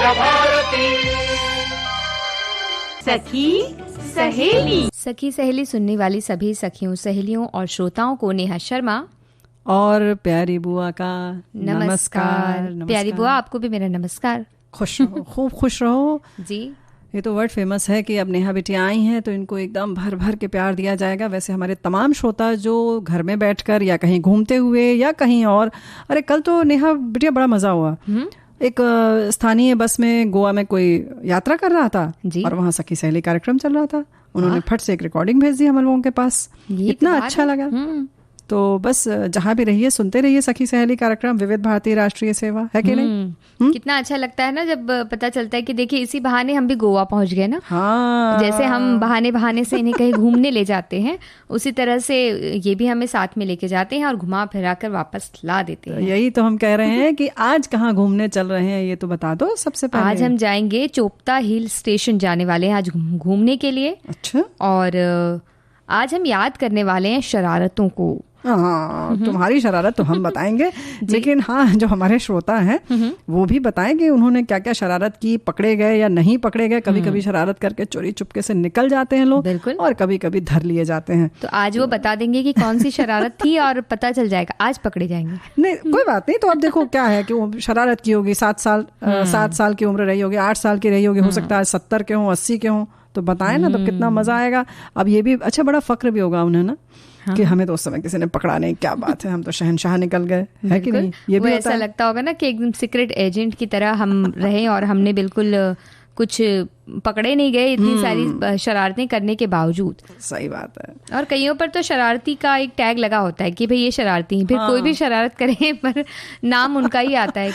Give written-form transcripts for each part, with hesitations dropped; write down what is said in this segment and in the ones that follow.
विद्या भारती। सखी सहेली सुनने वाली सभी सखियों, सहेलियों और श्रोताओं को नेहा शर्मा और प्यारी बुआ का नमस्कार। प्यारी बुआ, आपको भी मेरा नमस्कार। खुश रहो, खूब खुश रहो जी। ये तो वर्ड फेमस है कि अब नेहा बिटिया आई हैं तो इनको एकदम भर भर के प्यार दिया जाएगा। वैसे हमारे तमाम श्रोता जो घर में बैठकर या कहीं घूमते हुए या कहीं और, अरे कल तो नेहा बिटिया बड़ा मजा हुआ। एक स्थानीय बस में गोवा में कोई यात्रा कर रहा था और वहाँ सखी सहेली कार्यक्रम चल रहा था। उन्होंने फट से एक रिकॉर्डिंग भेज दी हम लोगों के पास, इतना अच्छा लगा। तो बस जहाँ भी रहिए सुनते रहिए सखी सहेली कार्यक्रम, विविध भारती राष्ट्रीय सेवा, है कि नहीं? कितना अच्छा लगता है ना जब पता चलता है कि देखिए इसी बहाने हम भी गोवा पहुंच गए ना। हाँ। जैसे हम बहाने से इन्हें कहीं घूमने ले जाते हैं, उसी तरह से ये भी हमें साथ में लेके जाते हैं और घुमा फिरा कर वापस ला देते हैं। यही तो हम कह रहे हैं कि आज कहाँ घूमने चल रहे हैं ये तो बता दो सबसे पहले। आज हम जाएंगे चोपता हिल स्टेशन, जाने वाले हैं आज घूमने के लिए। अच्छा। और आज हम याद करने वाले हैं शरारतों को। हाँ, तुम्हारी शरारत तो हम बताएंगे लेकिन हाँ, जो हमारे श्रोता हैं वो भी बताएं कि उन्होंने क्या क्या शरारत की, पकड़े गए या नहीं पकड़े गए। कभी कभी शरारत करके चोरी चुपके से निकल जाते हैं लोग, बिल्कुल, और कभी कभी धर लिए जाते हैं। तो आज वो बता देंगे कि कौन सी शरारत थी और पता चल जाएगा, आज पकड़े जाएंगे। नहीं, कोई बात नहीं। तो अब देखो क्या है कि वो शरारत की होगी, 7 साल की उम्र रही होगी, 8 साल की रही होगी, हो सकता है 70 के हों, 80 के हों, तो बताएं ना, तो कितना मजा आएगा। अब ये भी अच्छा, बड़ा फक्र भी होगा उन्हें ना। हाँ। कि हमें तो उस समय किसी ने पकड़ा नहीं, क्या बात है, हम तो शहनशाह निकल गए, है कि नहीं? ये भी ऐसा लगता होगा ना कि एकदम सीक्रेट एजेंट की तरह हम रहे और हमने बिल्कुल कुछ पकड़े नहीं गए, इतनी सारी शरारतें करने के बावजूद। सही बात है। और कईयों पर तो शरारती का एक टैग लगा होता है कि भाई ये शरारती हैं, फिर कोई भी शरारत करे पर नाम उनका ही आता है।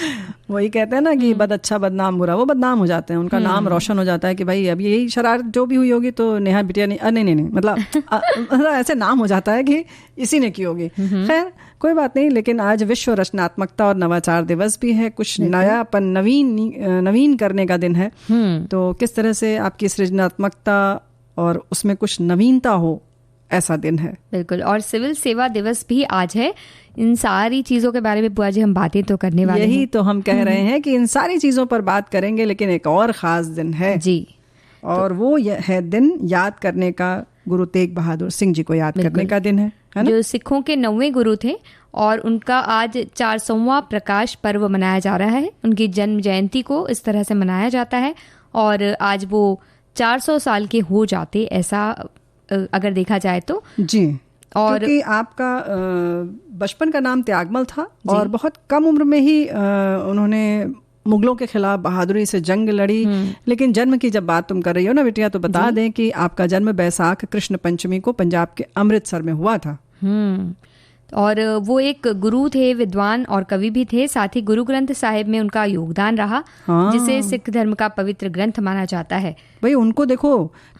वही कहते हैं ना कि बद अच्छा बदनाम बुरा, वो बदनाम हो जाते हैं, उनका नाम रोशन हो जाता है कि भाई अब यही शरारत जो भी हुई होगी तो नेहा बिटिया नहीं मतलब ऐसे नाम हो जाता है कि इसी ने की होगी। खैर कोई बात नहीं, लेकिन आज विश्व रचनात्मकता और नवाचार दिवस भी है। कुछ नयापन, नवीन करने का दिन है। तो किस तरह से आपकी सृजनात्मकता और उसमें कुछ नवीनता हो, ऐसा दिन है। बिल्कुल। और सिविल सेवा दिवस भी आज है। इन सारी चीजों के बारे में बुआ जी हम बातें तो करने वाले हैं। यही तो हम कह रहे हैं कि इन सारी चीजों पर बात करेंगे, लेकिन एक और खास दिन है जी, और वो है दिन याद करने का, गुरु तेग बहादुर सिंह जी को याद करने का दिन है ना? जो सिखों के 9वें गुरु थे और उनका आज 400वां प्रकाश पर्व मनाया जा रहा है। उनकी जन्म जयंती को इस तरह से मनाया जाता है और आज वो 400 साल के हो जाते, ऐसा अगर देखा जाए तो जी। और क्योंकि आपका बचपन का नाम त्यागमल था और बहुत कम उम्र में ही उन्होंने मुगलों के खिलाफ बहादुरी से जंग लड़ी। लेकिन जन्म की जब बात तुम कर रही हो ना बिटिया, तो बता दें कि आपका जन्म बैसाख कृष्ण पंचमी को पंजाब के अमृतसर में हुआ था। और वो एक गुरु थे, विद्वान और कवि भी थे। साथ ही गुरु ग्रंथ साहिब में उनका योगदान रहा, जिसे सिख धर्म का पवित्र ग्रंथ माना जाता है। भाई उनको देखो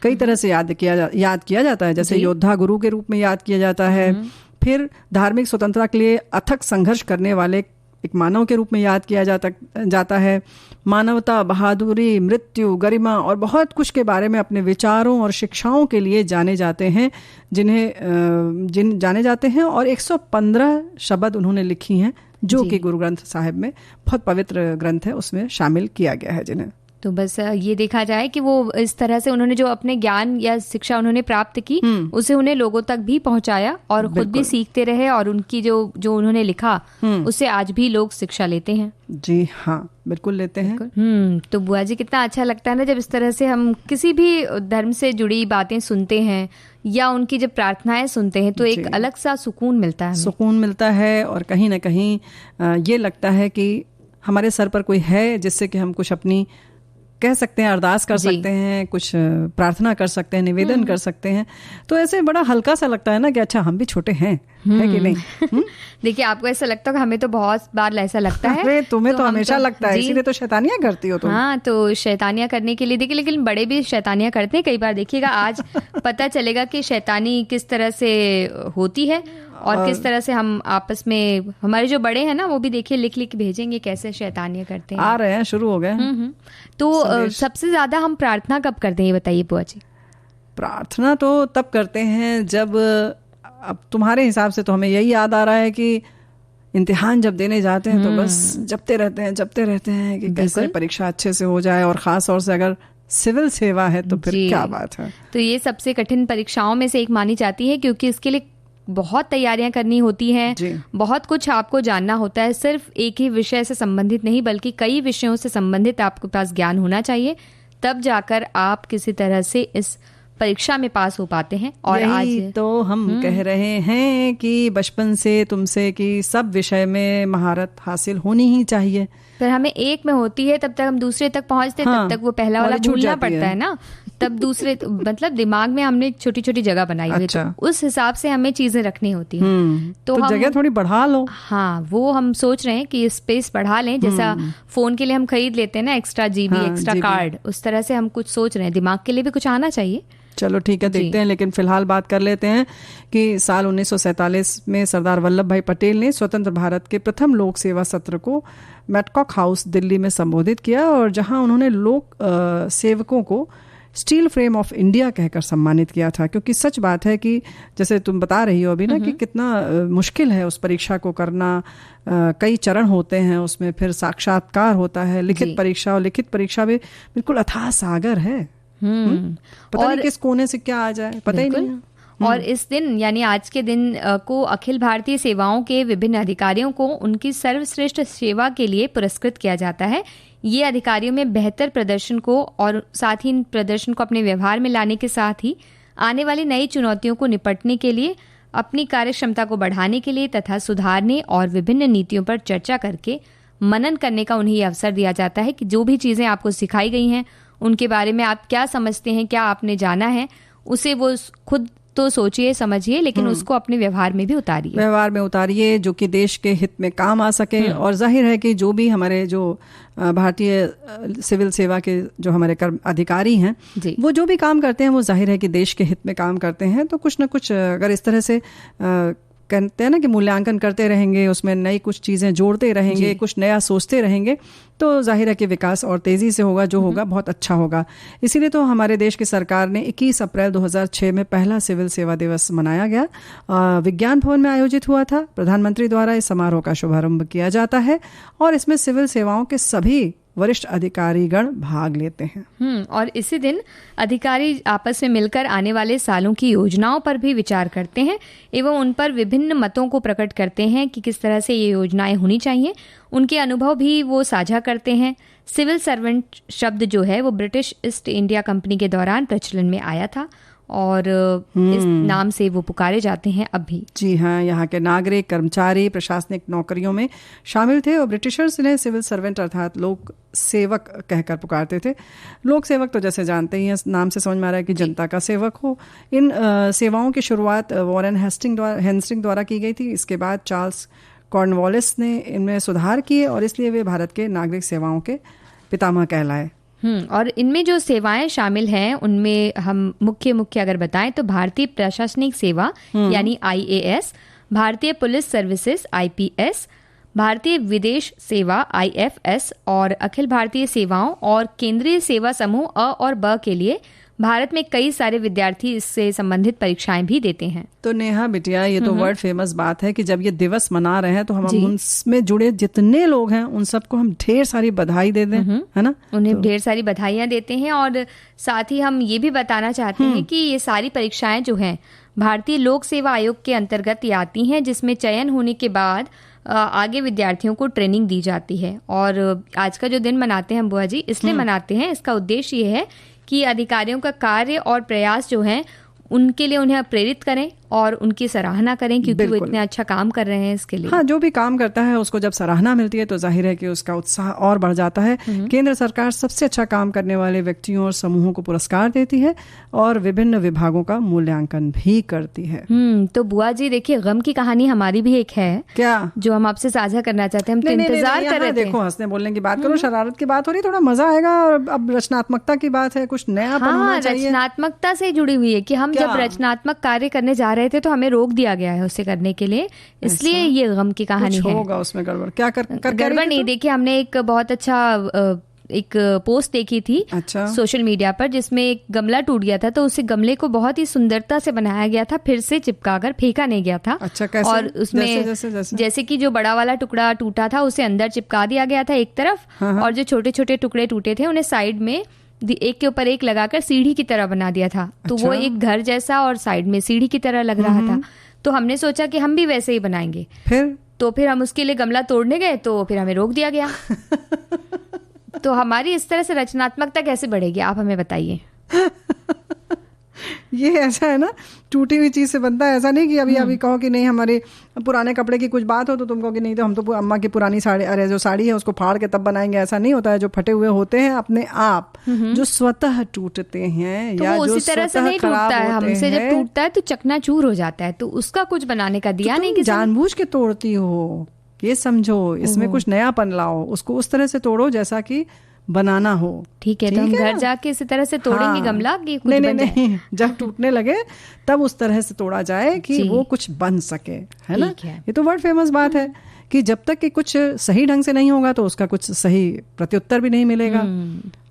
कई तरह से याद किया जाता है, जैसे योद्धा गुरु के रूप में याद किया जाता है, फिर धार्मिक स्वतंत्रता के लिए अथक संघर्ष करने वाले एक मानव के रूप में याद किया जाता है। मानवता, बहादुरी, मृत्यु, गरिमा और बहुत कुछ के बारे में अपने विचारों और शिक्षाओं के लिए जाने जाते हैं, जाने जाते हैं। और 115 शब्द उन्होंने लिखी हैं, जो कि गुरु ग्रंथ साहिब में, बहुत पवित्र ग्रंथ है, उसमें शामिल किया गया है जिन्हें। तो बस ये देखा जाए कि वो इस तरह से उन्होंने जो अपने ज्ञान या शिक्षा उन्होंने प्राप्त की, उसे उन्हें लोगों तक भी पहुंचाया और खुद भी सीखते रहे, और उनकी जो उन्होंने लिखा उससे आज भी लोग शिक्षा लेते हैं। जी हाँ, बिल्कुल लेते हैं। तो बुआ जी कितना अच्छा लगता है ना जब इस तरह से हम किसी भी धर्म से जुड़ी बातें सुनते हैं या उनकी जब प्रार्थनाएं सुनते हैं, तो एक अलग सा सुकून मिलता है। सुकून मिलता है और कहीं ना कहीं ये लगता है कि हमारे सर पर कोई है जिससे कि हम कुछ अपनी कह सकते हैं, अरदास कर सकते हैं, कुछ प्रार्थना कर सकते हैं, निवेदन कर सकते हैं। तो ऐसे बड़ा हल्का सा लगता है ना कि अच्छा हम भी छोटे हैं, है कि नहीं? देखिए आपको ऐसा लगता है, हमें तो बहुत बार ऐसा लगता है। तुम्हें तो हमेशा लगता है, इसीलिए तो शैतानियां करती हो तुम। हाँ, तो शैतानियां करने के लिए देखिए, लेकिन बड़े भी शैतानियां करते हैं कई बार। देखिएगा आज पता चलेगा कि शैतानी किस तरह से होती है और किस तरह से हम आपस में, हमारे जो बड़े हैं ना, वो भी देखिए लिख लिख भेजेंगे कैसे शैतानियां करते हैं। आ रहे हैं, शुरू हो गए। तो सबसे ज्यादा हम प्रार्थना कब करते हैं, ये बताइए बुआ जी। प्रार्थना तो तब करते हैं जब, अब तुम्हारे हिसाब से तो हमें यही याद आ रहा है कि इम्तिहान जब देने जाते हैं तो बस जपते रहते हैं कि कैसे परीक्षा अच्छे से हो जाए, और खास तौर से अगर सिविल सेवा है तो फिर क्या बात है। तो ये सबसे कठिन परीक्षाओं में से एक मानी जाती है, क्योंकि इसके लिए बहुत तैयारियां करनी होती हैं, बहुत कुछ आपको जानना होता है। सिर्फ एक ही विषय से संबंधित नहीं, बल्कि कई विषयों से संबंधित आपके पास ज्ञान होना चाहिए, तब जाकर आप किसी तरह से इस परीक्षा में पास हो पाते हैं। और आज तो हम कह रहे हैं कि बचपन से तुमसे कि सब विषय में महारत हासिल होनी ही चाहिए। फिर हमें एक में होती है, तब तक हम दूसरे तक पहुंचते, तब तक वो पहला वाला भूलना पड़ता है ना, तब दूसरे मतलब दिमाग में हमने छोटी छोटी जगह बनाई हुई, तो उस हिसाब से हमें चीजें रखनी होती हैं। तो हम जगह थोड़ी बढ़ा लो। हाँ, वो हम सोच रहे हैं कि स्पेस बढ़ा लें, जैसा फोन के लिए हम खरीद लेते हैं ना एक्स्ट्रा जीबी, एक्स्ट्रा कार्ड, उस तरह से हम कुछ सोच रहे हैं। दिमाग के लिए भी कुछ आना चाहिए। चलो ठीक है, देखते हैं। लेकिन फिलहाल बात कर लेते हैं कि साल 1947 में सरदार वल्लभ भाई पटेल ने स्वतंत्र भारत के प्रथम लोक सेवा सत्र को मैटकॉक हाउस दिल्ली में संबोधित किया, और जहां उन्होंने लोक सेवकों को स्टील फ्रेम ऑफ इंडिया कहकर सम्मानित किया था। क्योंकि सच बात है कि जैसे तुम बता रही हो अभी ना कि कितना मुश्किल है उस परीक्षा को करना। कई चरण होते हैं उसमें, फिर साक्षात्कार होता है, लिखित परीक्षा, और लिखित परीक्षा भी बिल्कुल अथाह सागर है। पता नहीं किस कोने से क्या आ जाए, पता ही नहीं। और इस दिन यानी आज के दिन को अखिल भारतीय सेवाओं के विभिन्न अधिकारियों को उनकी सर्वश्रेष्ठ सेवा के लिए पुरस्कृत किया जाता है। ये अधिकारियों में बेहतर प्रदर्शन को और साथ ही इन प्रदर्शन को अपने व्यवहार में लाने के साथ ही आने वाली नई चुनौतियों को निपटने के लिए, अपनी कार्यक्षमता को बढ़ाने के लिए तथा सुधारने और विभिन्न नीतियों पर चर्चा करके मनन करने का उन्हें अवसर दिया जाता है कि जो भी चीज़ें आपको सिखाई गई हैं उनके बारे में आप क्या समझते हैं, क्या आपने जाना है, उसे वो खुद तो सोचिए समझिए, लेकिन उसको अपने व्यवहार में भी उतारिए, जो कि देश के हित में काम आ सके। और जाहिर है कि जो भी हमारे जो भारतीय सिविल सेवा के जो हमारे अधिकारी हैं, वो जो भी काम करते हैं वो जाहिर है कि देश के हित में काम करते हैं। तो कुछ ना कुछ अगर इस तरह से कहते हैं ना कि मूल्यांकन करते रहेंगे, उसमें नई कुछ चीज़ें जोड़ते रहेंगे, कुछ नया सोचते रहेंगे, तो जाहिर है कि विकास और तेज़ी से होगा, जो होगा बहुत अच्छा होगा। इसीलिए तो हमारे देश की सरकार ने 21 अप्रैल 2006 में पहला सिविल सेवा दिवस मनाया गया। विज्ञान भवन में आयोजित हुआ था। प्रधानमंत्री द्वारा इस समारोह का शुभारंभ किया जाता है, और इसमें सिविल सेवाओं के सभी वरिष्ठ अधिकारीगण भाग लेते हैं। और इसी दिन अधिकारी आपस में मिलकर आने वाले सालों की योजनाओं पर भी विचार करते हैं एवं उन पर विभिन्न मतों को प्रकट करते हैं कि किस तरह से ये योजनाएं होनी चाहिए। उनके अनुभव भी वो साझा करते हैं। सिविल सर्वेंट शब्द जो है वो ब्रिटिश ईस्ट इंडिया कंपनी के दौरान प्रचलन में आया था, और इस नाम से वो पुकारे जाते हैं अब भी। जी हाँ, यहाँ के नागरिक, कर्मचारी प्रशासनिक नौकरियों में शामिल थे, और ब्रिटिशर्स इन्हें सिविल सर्वेंट अर्थात लोक सेवक कहकर पुकारते थे। लोक सेवक तो जैसे जानते ही हैं, नाम से समझ में आ रहा है कि जनता का सेवक हो। इन सेवाओं की शुरुआत वॉरेन हेस्टिंग द्वारा की गई थी। इसके बाद चार्ल्स कॉर्नवालिस ने इनमें सुधार किए, और इसलिए वे भारत के नागरिक सेवाओं के पितामह कहलाए। और इनमें जो सेवाएं शामिल हैं उनमें हम मुख्य अगर बताएं तो भारतीय प्रशासनिक सेवा यानी IAS, भारतीय पुलिस सर्विसेज IPS, भारतीय विदेश सेवा IFS, और अखिल भारतीय सेवाओं और केंद्रीय सेवा समूह अ और ब के लिए भारत में कई सारे विद्यार्थी इससे संबंधित परीक्षाएं भी देते हैं। तो नेहा बिटिया, ये तो वर्ल्ड फेमस बात है कि जब ये दिवस मना रहे हैं तो हम उनमें जुड़े जितने लोग हैं उन सबको हम ढेर सारी बधाई दे दें, है ना? उन्हें ढेर सारी बधाइयां देते हैं, और साथ ही हम ये भी बताना चाहते हैं कि ये सारी परीक्षाएं जो हैं भारतीय लोक सेवा आयोग के अंतर्गत आती हैं, जिसमें चयन होने के बाद आगे विद्यार्थियों को ट्रेनिंग दी जाती है। और आज का जो दिन मनाते हैं हम बुआ जी इसलिए मनाते हैं, इसका उद्देश्य ये है कि अधिकारियों का कार्य और प्रयास जो हैं उनके लिए उन्हें प्रेरित करें और उनकी सराहना करें, क्योंकि वो इतने अच्छा काम कर रहे हैं इसके लिए। हाँ, जो भी काम करता है उसको जब सराहना मिलती है तो जाहिर है कि उसका उत्साह और बढ़ जाता है। केंद्र सरकार सबसे अच्छा काम करने वाले व्यक्तियों और समूहों को पुरस्कार देती है और विभिन्न विभागों का मूल्यांकन भी करती है। तो बुआ जी देखिए, गम की कहानी हमारी भी एक है क्या, जो हम आपसे साझा करना चाहते हैं। हम तो इंतजार कर रहे थे। देखो, हंसने बोलने की बात करो, शरारत की बात हो रही, थोड़ा मजा आएगा। और अब रचनात्मकता की बात है, कुछ नया होना चाहिए। रचनात्मकता से जुड़ी हुई है कि हम जब रचनात्मक कार्य करने जा रहे थे तो हमें रोक दिया गया है उसे करने के लिए, इसलिए ये गम की कहानी है। होगा उसमें गड़बड़, क्या गड़बड़ नहीं। देखिए, हमने एक बहुत अच्छा एक पोस्ट देखी थी अच्छा। सोशल मीडिया पर, जिसमें एक गमला टूट गया था, तो उस गमले को बहुत ही सुंदरता से बनाया गया था, फिर से चिपका कर फेंका नहीं गया था। अच्छा, कैसे? और उसमें जैसे कि जो बड़ा वाला टुकड़ा टूटा था उसे अंदर चिपका दिया गया था एक तरफ, और जो छोटे छोटे टुकड़े टूटे थे उन्हें साइड में एक के ऊपर एक लगाकर सीढ़ी की तरह बना दिया था। तो वो एक घर जैसा और साइड में सीढ़ी की तरह लग रहा था। तो हमने सोचा कि हम भी वैसे ही बनाएंगे। फिर हम उसके लिए गमला तोड़ने गए, तो फिर हमें रोक दिया गया। तो हमारी इस तरह से रचनात्मकता कैसे बढ़ेगी, आप हमें बताइए। ये ऐसा है ना, टूटी हुई चीज से बनता है। ऐसा नहीं कि अभी कहो कि नहीं हमारे पुराने कपड़े की कुछ बात हो तो तुम कहो कि नहीं तो हम तो अम्मा की पुरानी साड़ी, अरे जो साड़ी है उसको फाड़ के तब बनाएंगे। ऐसा नहीं होता है। जो फटे हुए होते हैं अपने आप, जो स्वतः टूटते हैं तो या वो जो उसी तरह से नहीं टूटता है, हमसे जब टूटता है तो चकनाचूर हो जाता है, तो उसका कुछ बनाने का दिया नहीं। जानबूझ के तोड़ती हो, ये समझो, इसमें कुछ नयापन लाओ, उसको उस तरह से तोड़ो जैसा कि बनाना हो। ठीक है, तो हम घर जाके इसी तरह से तोड़ेंगे गमला कि कुछ नहीं, जब टूटने लगे तब उस तरह से तोड़ा जाए कि वो कुछ बन सके, है ना। ये तो वर्ल्ड फेमस बात है कि जब तक कि कुछ सही ढंग से नहीं होगा तो उसका कुछ सही प्रत्युत्तर भी नहीं मिलेगा।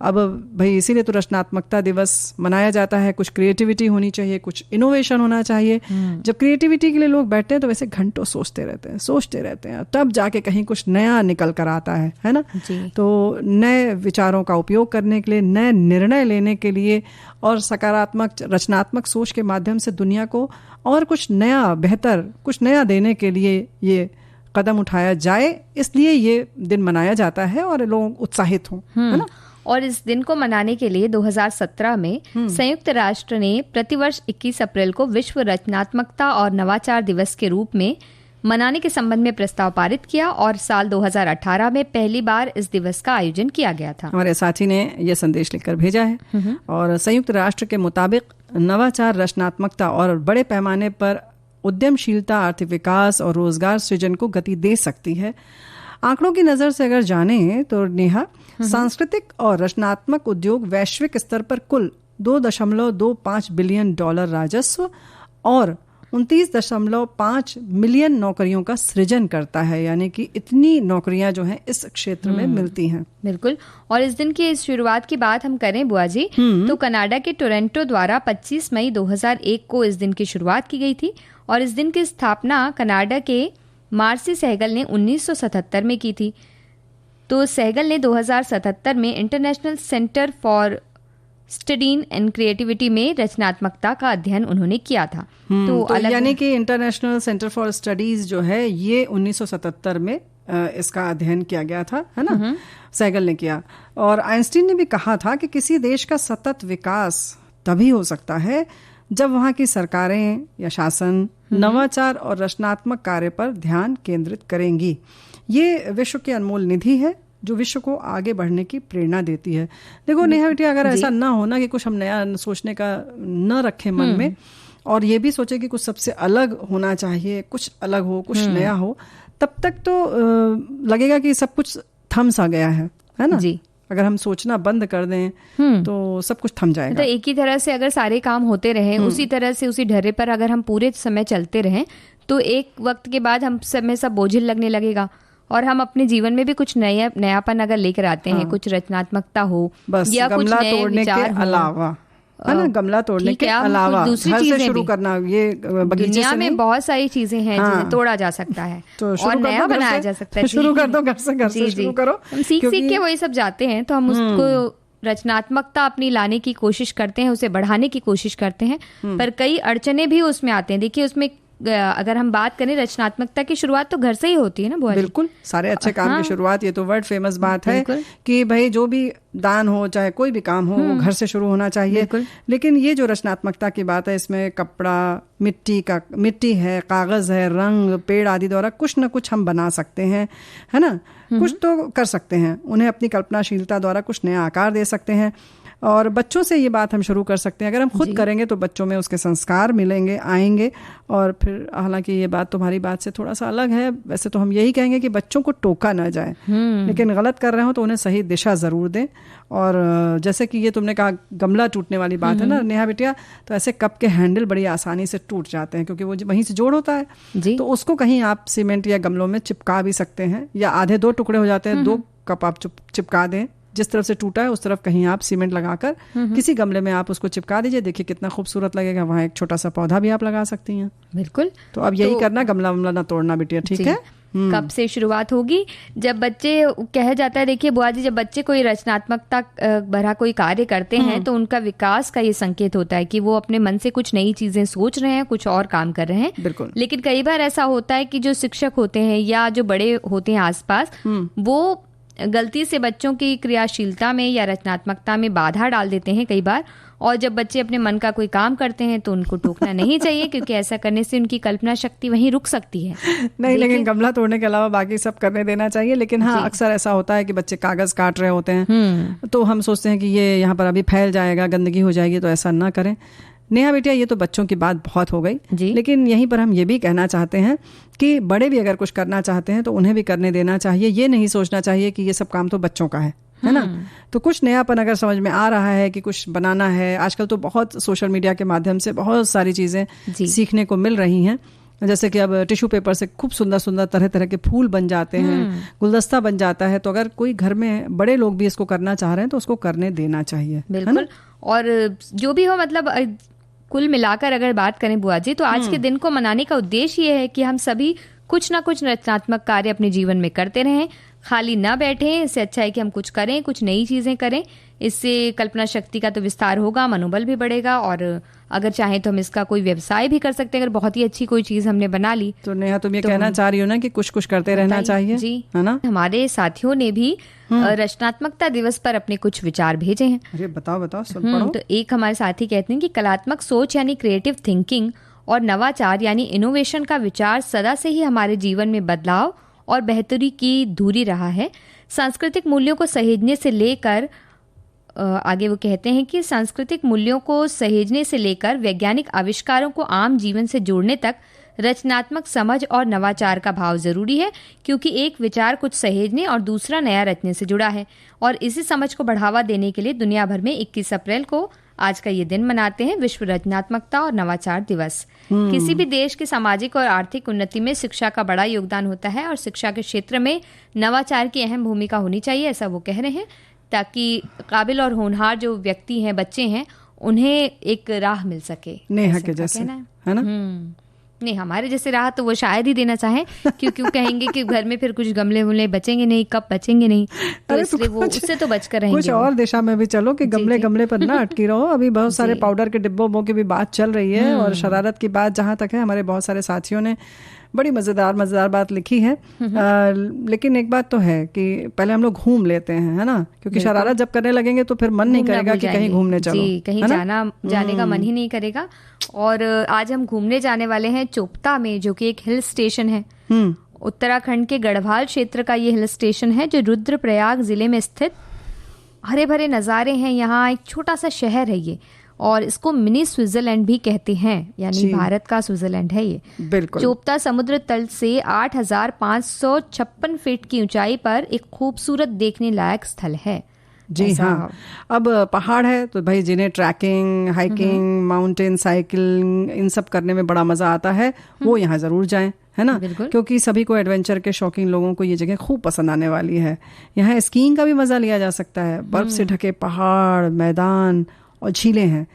अब भाई इसीलिए तो रचनात्मकता दिवस मनाया जाता है। कुछ क्रिएटिविटी होनी चाहिए, कुछ इनोवेशन होना चाहिए। जब क्रिएटिविटी के लिए लोग बैठते हैं तो वैसे घंटों सोचते रहते हैं, तब जाके कहीं कुछ नया निकल कर आता है ना। तो नए विचारों का उपयोग करने के लिए, नए निर्णय लेने के लिए और सकारात्मक रचनात्मक सोच के माध्यम से दुनिया को और कुछ नया, बेहतर, कुछ नया देने के लिए ये कदम उठाया जाए, इसलिए ये दिन मनाया जाता है और लोग उत्साहित हों, है ना। और इस दिन को मनाने के लिए 2017 में संयुक्त राष्ट्र ने प्रतिवर्ष 21 अप्रैल को विश्व रचनात्मकता और नवाचार दिवस के रूप में मनाने के संबंध में प्रस्ताव पारित किया और साल 2018 में पहली बार इस दिवस का आयोजन किया गया था। हमारे साथी ने यह संदेश लिखकर भेजा है। और संयुक्त राष्ट्र के मुताबिक नवाचार, रचनात्मकता और बड़े पैमाने पर उद्यमशीलता आर्थिक विकास और रोजगार सृजन को गति दे सकती है। आंकड़ों की नजर से अगर जानें तो नेहा, सांस्कृतिक और रचनात्मक उद्योग वैश्विक स्तर पर कुल $2.25 बिलियन राजस्व और 29.5 मिलियन नौकरियों का सृजन करता है। यानी कि इतनी नौकरियां जो हैं इस क्षेत्र में मिलती हैं। बिल्कुल। और इस दिन की इस शुरुआत की बात हम करें बुआ जी, तो कनाडा के टोरंटो द्वारा 25 मई 2001 को इस दिन की शुरुआत की गई थी और इस दिन की स्थापना कनाडा के मार्सी सहगल ने 1977 में की थी। तो सहगल ने 2077 में international centre for study and creativity में रचनात्मकता का अध्ययन उन्होंने किया था। तो यानी कि इंटरनेशनल सेंटर फॉर स्टडीज जो है ये 1977 में इसका अध्ययन किया गया था, है ना। सहगल ने किया। और आइंस्टीन ने भी कहा था कि किसी देश का सतत विकास तभी हो सकता है जब वहाँ की सरकारें या शासन नवाचार और रचनात्मक कार्य पर ध्यान केंद्रित करेंगी। ये विश्व की अनमोल निधि है जो विश्व को आगे बढ़ने की प्रेरणा देती है। देखो नेहा बेटी, अगर ऐसा ना होना कि कुछ हम नया सोचने का न रखें मन में और ये भी सोचे कि कुछ सबसे अलग होना चाहिए, कुछ अलग हो, कुछ नया हो, तब तक तो लगेगा कि सब कुछ थम सा गया है ना जी। अगर हम सोचना बंद कर दें तो सब कुछ थम जाएगा। तो एक ही तरह से अगर सारे काम होते रहे, उसी तरह से उसी ढर्रे पर अगर हम पूरे समय चलते रहें तो एक वक्त के बाद हम सब में सब बोझिल लगने लगेगा और हम अपने जीवन में भी कुछ नयापन अगर लेकर आते हैं, कुछ रचनात्मकता हो या कुछ नए विचार हो, अलावा है ना, गमला तोड़ने के अलावा दूसरी चीजें शुरू करना। ये दुनिया में बहुत सारी चीजें हैं जिन्हें तोड़ा जा सकता है और नया बनाया जा सकता है। शुरू कर दो, घर से शुरू करो। हम सीख के वही सब जाते हैं तो हम उसको रचनात्मकता अपनी लाने की कोशिश करते हैं, उसे बढ़ाने की कोशिश करते हैं, पर कई अड़चने भी उसमें आते हैं। देखिए उसमें अगर हम बात करें रचनात्मकता की शुरुआत तो घर से ही होती है ना बुआ जी। बिल्कुल, सारे अच्छे काम की शुरुआत, ये तो वर्ल्ड फेमस बात है कि भाई जो भी दान हो चाहे कोई भी काम हो वो घर से शुरू होना चाहिए। लेकिन ये जो रचनात्मकता की बात है इसमें कपड़ा, मिट्टी है, कागज है, रंग, पेड़ आदि द्वारा कुछ न कुछ हम बना सकते हैं, है ना। कुछ तो कर सकते हैं, उन्हें अपनी कल्पनाशीलता द्वारा कुछ नया आकार दे सकते हैं। और बच्चों से ये बात हम शुरू कर सकते हैं। अगर हम खुद करेंगे तो बच्चों में उसके संस्कार मिलेंगे, आएंगे। और फिर हालांकि ये बात तुम्हारी बात से थोड़ा सा अलग है, वैसे तो हम यही कहेंगे कि बच्चों को टोका ना जाए, लेकिन गलत कर रहे हो तो उन्हें सही दिशा जरूर दें। और जैसे कि ये तुमने कहा गमला टूटने वाली बात है ना नेहा बिटिया, तो ऐसे कप के हैंडल बड़ी आसानी से टूट जाते हैं क्योंकि वो वहीं से जोड़ होता है। तो उसको कहीं आप सीमेंट या गमलों में चिपका भी सकते हैं, या आधे 2 टुकड़े हो जाते हैं, 2 कप आप चिपका दें जिस तरफ से टूटा है उस तरफ कहीं आप सीमेंट लगाकर किसी गमले में आप उसको चिपका दीजिए, देखिए कितना खूबसूरत लगेगा। वहाँ एक छोटा सा पौधा भी आप लगा सकती हैं। बिल्कुल। तो अब यही करना, गमला वमला ना तोड़ना बिटिया, ठीक है। कब से शुरुआत होगी? जब बच्चे, कहा जाता है, देखिए बुआ जी, जब बच्चे कोई रचनात्मकता भरा कोई कार्य करते हैं तो उनका विकास का ये संकेत होता है कि वो अपने मन से कुछ नई चीजें सोच रहे हैं, कुछ और काम कर रहे हैं। बिल्कुल। लेकिन कई बार ऐसा होता है कि जो शिक्षक होते हैं या जो बड़े होते हैं आसपास, वो गलती से बच्चों की क्रियाशीलता में या रचनात्मकता में बाधा डाल देते हैं कई बार। और जब बच्चे अपने मन का कोई काम करते हैं तो उनको टोकना नहीं चाहिए, क्योंकि ऐसा करने से उनकी कल्पना शक्ति वहीं रुक सकती है। नहीं, लेकिन गमला तोड़ने के अलावा बाकी सब करने देना चाहिए। लेकिन हाँ, अक्सर ऐसा होता है कि बच्चे कागज काट रहे होते हैं तो हम सोचते हैं कि ये यहाँ पर अभी फैल जाएगा, गंदगी हो जाएगी, तो ऐसा ना करें। नेहा बिटिया, ये तो बच्चों की बात बहुत हो गई, लेकिन यहीं पर हम ये भी कहना चाहते हैं कि बड़े भी अगर कुछ करना चाहते हैं तो उन्हें भी करने देना चाहिए। ये नहीं सोचना चाहिए कि ये सब काम तो बच्चों का है ना। तो कुछ नयापन अगर समझ में आ रहा है कि कुछ बनाना है, आजकल तो बहुत सोशल मीडिया के माध्यम से बहुत सारी चीजें सीखने को मिल रही हैं। जैसे कि अब टिश्यू पेपर से खूब सुंदर सुंदर तरह तरह के फूल बन जाते हैं, गुलदस्ता बन जाता है। तो अगर कोई घर में बड़े लोग भी इसको करना चाह रहे हैं तो उसको करने देना चाहिए। बिल्कुल। और जो भी हो, मतलब कुल मिलाकर अगर बात करें बुआ जी, तो आज के दिन को मनाने का उद्देश्य ये है कि हम सभी कुछ ना कुछ रचनात्मक कार्य अपने जीवन में करते रहें, खाली ना बैठें। इससे अच्छा है कि हम कुछ करें, कुछ नई चीजें करें। इससे कल्पना शक्ति का तो विस्तार होगा, मनोबल भी बढ़ेगा, और अगर चाहें तो हम इसका कोई व्यवसाय भी कर सकते हैं। अगर बहुत ही अच्छी कोई चीज हमने बना ली तो नेहा, तुम ये कहना चाह रही हो ना कि कुछ कुछ करते रहना चाहिए, जी, है ना। हमारे साथियों ने भी रचनात्मकता दिवस पर अपने कुछ विचार भेजे हैं। अरे बताओ बताओ, सुन पढ़ो। तो एक हमारे साथी कहते हैं कि कलात्मक सोच यानी क्रिएटिव थिंकिंग और नवाचार यानी इनोवेशन का विचार सदा से ही हमारे जीवन में बदलाव और बेहतरी की धूरी रहा है। सांस्कृतिक मूल्यों को सहेजने से लेकर, आगे वो कहते हैं कि सांस्कृतिक मूल्यों को सहेजने से लेकर वैज्ञानिक आविष्कारों को आम जीवन से जोड़ने तक रचनात्मक समझ और नवाचार का भाव जरूरी है, क्योंकि एक विचार कुछ सहेजने और दूसरा नया रचने से जुड़ा है। और इसी समझ को बढ़ावा देने के लिए दुनिया भर में 21 अप्रैल को आज का ये दिन मनाते हैं, विश्व रचनात्मकता और नवाचार दिवस। किसी भी देश की सामाजिक और आर्थिक उन्नति में शिक्षा का बड़ा योगदान होता है और शिक्षा के क्षेत्र में नवाचार की अहम भूमिका होनी चाहिए, ऐसा वो कह रहे हैं, ताकि काबिल और होनहार जो व्यक्ति हैं, बच्चे हैं, उन्हें एक राह मिल सके। नेहा के जैसे, है ना। नहीं, हमारे जैसे राह तो वो शायद ही देना चाहें, क्यों कहेंगे कि घर में फिर कुछ गमले वमले बचेंगे नहीं, कब बचेंगे नहीं, तो इसलिए वो उससे तो बचकर रहेंगे। कुछ और दिशा में भी चलो कि गमले गमले पर ना अटकी रहो। अभी बहुत सारे पाउडर के डिब्बों की भी बात चल रही है, और शरारत की बात जहां तक है, हमारे बहुत सारे साथियों ने बड़ी मजेदार बात लिखी है। लेकिन एक बात तो है कि पहले हम लोग घूम लेते हैं, है ना, क्योंकि शरारत जब करने लगेंगे तो फिर मन नहीं करेगा कि कहीं घूमने चलो, कहीं जाने का मन ही नहीं करेगा। और आज हम घूमने जाने वाले हैं चोपता में, जो कि एक हिल स्टेशन है। उत्तराखंड के गढ़वाल क्षेत्र का ये हिल स्टेशन है, जो रुद्रप्रयाग जिले में स्थित। हरे भरे नज़ारे हैं यहाँ, एक छोटा सा शहर है ये, और इसको मिनी स्विट्जरलैंड भी कहते हैं, यानी भारत का स्विट्जरलैंड है ये। बिल्कुल। चोपता समुद्र तल से 8,556 फीट की ऊंचाई पर एक खूबसूरत देखने लायक स्थल है। जी हाँ। अब पहाड़ है तो भाई जिन्हें ट्रैकिंग, हाइकिंग, माउंटेन साइकिलिंग, इन सब करने में बड़ा मजा आता है, वो यहाँ जरूर जाएं, है ना, क्योंकि सभी को एडवेंचर के शौकीन लोगों को ये जगह खूब पसंद आने वाली है। यहाँ स्कीइंग का भी मजा लिया जा सकता है। बर्फ से ढके पहाड़, मैदान और झीलें हैं।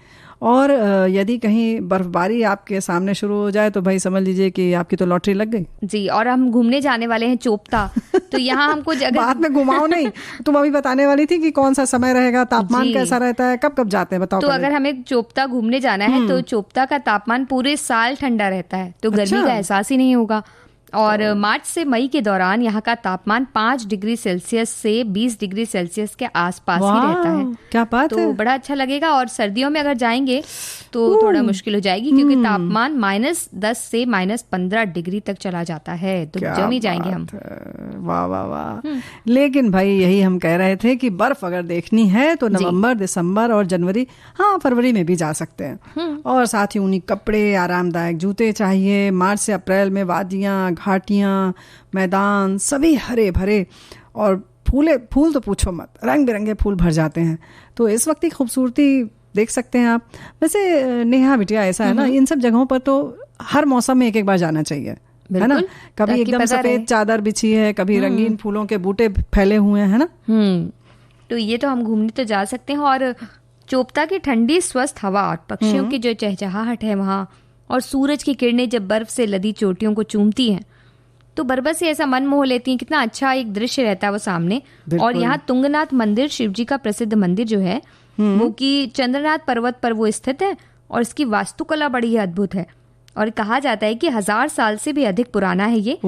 और यदि कहीं बर्फबारी आपके सामने शुरू हो जाए तो भाई समझ लीजिए कि आपकी तो लॉटरी लग गई जी। और हम घूमने जाने वाले हैं चोपता, तो यहाँ हमको जगह बाद में घुमाओ नहीं। तुम अभी बताने वाली थी कि कौन सा समय रहेगा, तापमान कैसा रहता है, कब कब जाते हैं, बताओ। तो अगर हमें चोपता घूमने जाना है तो चोपता का तापमान पूरे साल ठंडा रहता है, तो गर्मी का एहसास ही नहीं होगा। और मार्च से मई के दौरान यहाँ का तापमान 5 डिग्री सेल्सियस से 20 डिग्री सेल्सियस के आसपास ही रहता है। क्या बात है। बड़ा अच्छा लगेगा। और सर्दियों में अगर जाएंगे तो थोड़ा मुश्किल हो जाएगी, क्योंकि तापमान -10 से -15 डिग्री तक चला जाता है, तो जम ही जाएंगे हम। वाह वाह वाह। लेकिन भाई यही हम कह रहे थे कि बर्फ अगर देखनी है तो नवंबर, दिसंबर और जनवरी, हाँ फरवरी में भी जा सकते हैं। और साथ ही ऊनी कपड़े, आरामदायक जूते चाहिए। मार्च से अप्रैल में वादियाँ, घाटियां, मैदान सभी हरे भरे, और फूल तो पूछो मत, रंग बिरंगे फूल भर जाते हैं। तो इस वक्त की खूबसूरती देख सकते हैं आप। वैसे नेहा बिटिया ऐसा है ना, इन सब जगहों पर तो हर मौसम में एक बार जाना चाहिए, है ना। कभी एकदम सफेद चादर बिछी है, कभी रंगीन फूलों के बूटे फैले हुए हैं, है ना। तो ये तो हम घूमने तो जा सकते हैं। और चोपता की ठंडी स्वस्थ हवा और पक्षियों की जो चहचहाहट है वहाँ, और सूरज की किरणें जब बर्फ से लदी चोटियों को चूमती हैं तो बरबस से ऐसा मन मोह लेती हैं। कितना अच्छा एक दृश्य रहता है वो सामने। और यहाँ तुंगनाथ मंदिर शिवजी का प्रसिद्ध मंदिर जो है वो कि चंद्रनाथ पर्वत पर वो स्थित है, और इसकी वास्तुकला बड़ी अद्भुत है। और कहा जाता है कि 1000 साल से भी अधिक पुराना है ये।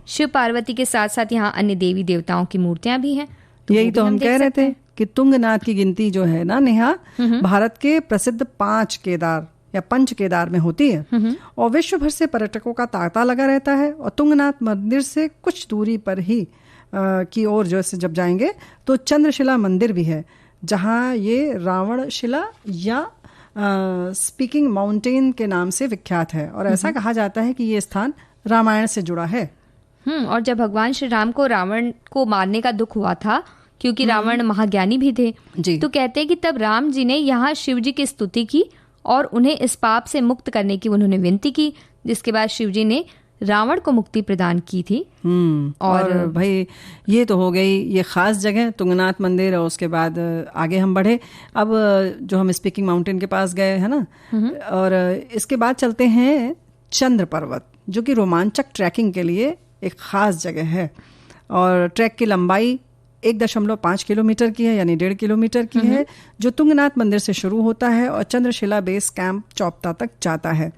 शिव पार्वती के साथ साथ यहाँ अन्य देवी देवताओं की मूर्तियां भी हैं। यही तो हम कह रहे थे कि तुंगनाथ की गिनती जो है ना नेहा, भारत के प्रसिद्ध 5 केदार या पंच केदार में होती है, और विश्व भर से पर्यटकों का तांता लगा रहता है। और तुंगनाथ मंदिर से कुछ दूरी पर ही की ओर जब जाएंगे तो चंद्रशिला मंदिर भी है, जहाँ ये रावण शिला या स्पीकिंग माउंटेन के नाम से विख्यात है। और ऐसा कहा जाता है कि ये स्थान रामायण से जुड़ा है। और जब भगवान श्री राम को रावण को मारने का दुख हुआ था, क्योंकि रावण महाज्ञानी भी थे जी, तो कहते हैं कि तब राम जी ने यहाँ शिव जी की स्तुति की और उन्हें इस पाप से मुक्त करने की उन्होंने विनती की, जिसके बाद शिव जी ने रावण को मुक्ति प्रदान की थी। और भाई ये तो हो गई ये खास जगह तुंगनाथ मंदिर। और उसके बाद आगे हम बढ़े, अब जो हम स्पीकिंग माउंटेन के पास गए है ना, और इसके बाद चलते हैं चंद्र पर्वत, जो कि रोमांचक ट्रैकिंग के लिए एक खास जगह है। और ट्रैक की लंबाई 1.5 किलोमीटर की है, यानी 1.5 किलोमीटर की है, जो तुंगनाथ मंदिर से शुरू होता है और चंद्रशिला बेस कैंप चोपता तक जाता है।